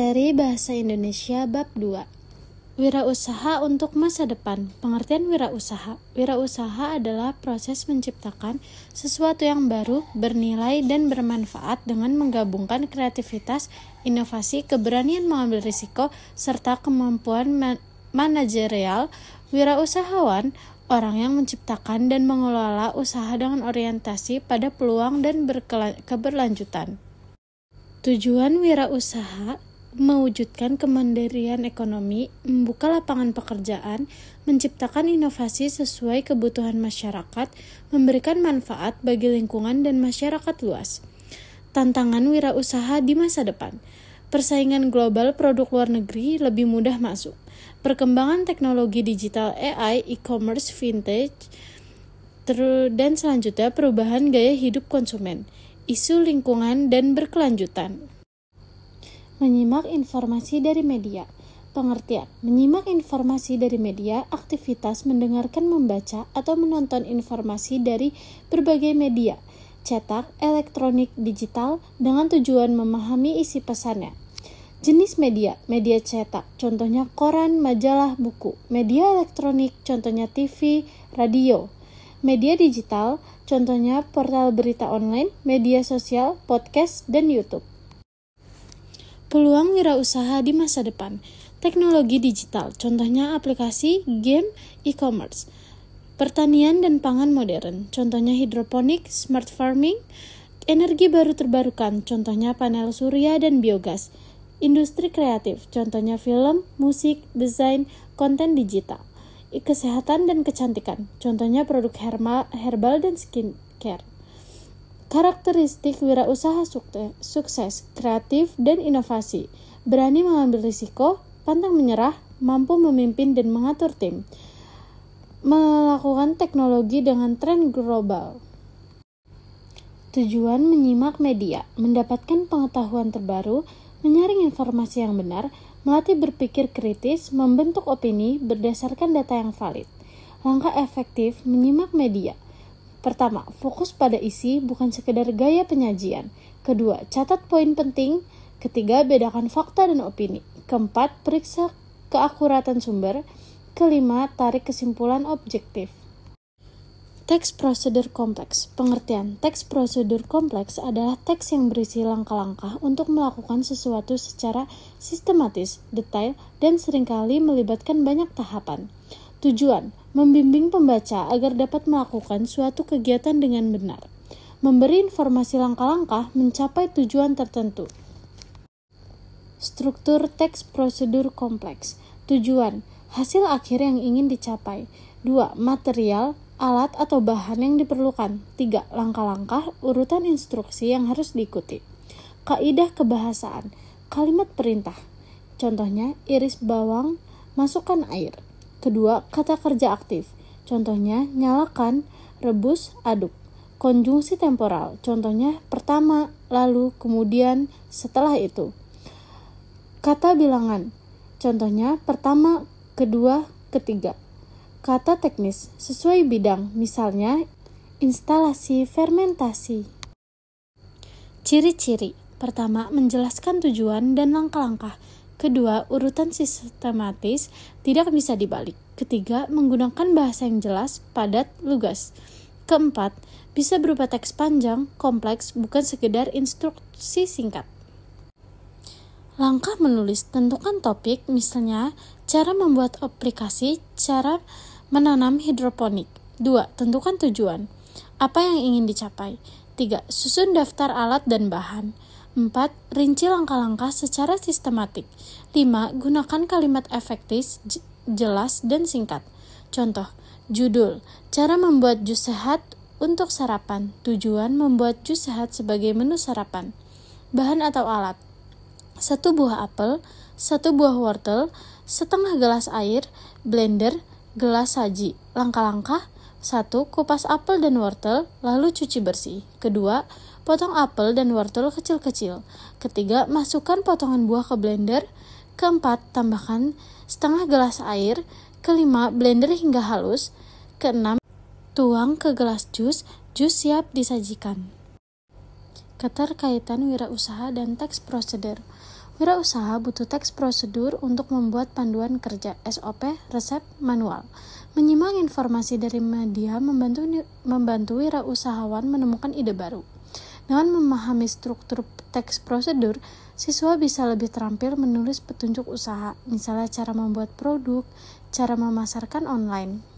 Materi Bahasa Indonesia Bab 2. Wirausaha untuk masa depan. Pengertian wirausaha. Wirausaha adalah proses menciptakan sesuatu yang baru, bernilai, dan bermanfaat dengan menggabungkan kreativitas, inovasi, keberanian mengambil risiko, serta kemampuan manajerial. Wirausahawan orang yang menciptakan dan mengelola usaha dengan orientasi pada peluang dan keberlanjutan. Tujuan wirausaha mewujudkan kemandirian ekonomi, membuka lapangan pekerjaan, menciptakan inovasi sesuai kebutuhan masyarakat, memberikan manfaat bagi lingkungan dan masyarakat luas. Tantangan wirausaha di masa depan. Persaingan global produk luar negeri lebih mudah masuk. Perkembangan teknologi digital AI, e-commerce, vintage, dan selanjutnya perubahan gaya hidup konsumen. Isu lingkungan dan berkelanjutan. Menyimak informasi dari media. Pengertian: menyimak informasi dari media, aktivitas mendengarkan, membaca, atau menonton informasi dari berbagai media, cetak, elektronik, digital, dengan tujuan memahami isi pesannya. Jenis media: media cetak, contohnya koran, majalah, buku. Media elektronik, contohnya TV, radio. Media digital, contohnya portal berita online, media sosial, podcast, dan YouTube. Peluang wirausaha di masa depan. Teknologi digital, contohnya aplikasi, game, e-commerce. Pertanian dan pangan modern, contohnya hidroponik, smart farming. Energi baru terbarukan, contohnya panel surya dan biogas. Industri kreatif, contohnya film, musik, desain, konten digital. Kesehatan dan kecantikan, contohnya produk herbal dan skincare. Karakteristik wirausaha sukses, kreatif, dan inovasi. Berani mengambil risiko, pantang menyerah, mampu memimpin dan mengatur tim. Melakukan teknologi dengan tren global. Tujuan menyimak media, mendapatkan pengetahuan terbaru, menyaring informasi yang benar, melatih berpikir kritis, membentuk opini berdasarkan data yang valid. Langkah efektif menyimak media. Pertama, fokus pada isi, bukan sekedar gaya penyajian. Kedua, catat poin penting. Ketiga, bedakan fakta dan opini. Keempat, periksa keakuratan sumber. Kelima, tarik kesimpulan objektif. Teks prosedur kompleks. Pengertian: teks prosedur kompleks adalah teks yang berisi langkah-langkah untuk melakukan sesuatu secara sistematis, detail, dan seringkali melibatkan banyak tahapan. Tujuan: membimbing pembaca agar dapat melakukan suatu kegiatan dengan benar. Memberi informasi langkah-langkah mencapai tujuan tertentu. Struktur teks prosedur kompleks. Tujuan: hasil akhir yang ingin dicapai. 2. Material, alat atau bahan yang diperlukan. 3. Langkah-langkah, urutan instruksi yang harus diikuti. Kaidah kebahasaan, kalimat perintah. Contohnya, iris bawang, masukkan air. Kedua, kata kerja aktif. Contohnya, nyalakan, rebus, aduk. Konjungsi temporal. Contohnya, pertama, lalu, kemudian, setelah itu. Kata bilangan. Contohnya, pertama, kedua, ketiga. Kata teknis, sesuai bidang. Misalnya, instalasi fermentasi. Ciri-ciri. Pertama, menjelaskan tujuan dan langkah-langkah. Kedua, urutan sistematis, tidak bisa dibalik. Ketiga, menggunakan bahasa yang jelas, padat, lugas. Keempat, bisa berupa teks panjang, kompleks, bukan sekedar instruksi singkat. Langkah menulis, tentukan topik, misalnya, cara membuat aplikasi, cara menanam hidroponik. 2. Tentukan tujuan. Apa yang ingin dicapai? 3. Susun daftar alat dan bahan. 4. Rinci langkah-langkah secara sistematik. 5. Gunakan kalimat efektif, jelas, dan singkat. Contoh, judul, cara membuat jus sehat untuk sarapan. Tujuan, membuat jus sehat sebagai menu sarapan. Bahan atau alat: 1 buah apel, 1 buah wortel, setengah gelas air, blender, gelas saji. Langkah-langkah: 1. Kupas apel dan wortel, lalu cuci bersih. Kedua, potong apel dan wortel kecil-kecil. Ketiga, masukkan potongan buah ke blender. Keempat, tambahkan setengah gelas air. Kelima, blender hingga halus. Keenam, tuang ke gelas jus. Jus siap disajikan. Keterkaitan wirausaha dan teks prosedur. Wirausaha butuh teks prosedur untuk membuat panduan kerja, SOP, resep, manual. Menyimak informasi dari media membantu wirausahawan menemukan ide baru. Dengan memahami struktur teks prosedur, siswa bisa lebih terampil menulis petunjuk usaha, misalnya cara membuat produk, cara memasarkan online.